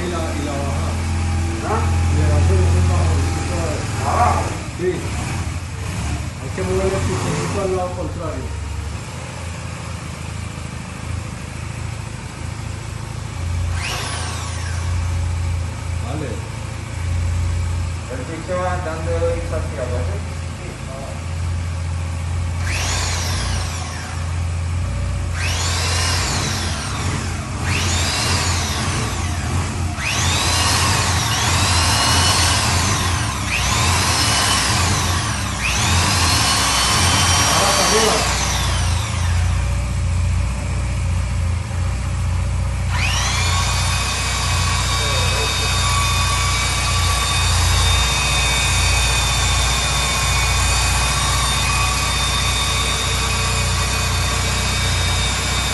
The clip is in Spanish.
y la bajada. ¿Ah? Y el acelerador es bajo, Abajo. sí. Hay que mover el pichecito al lado contrario. Vale. El piso va dando esa hacia abajo.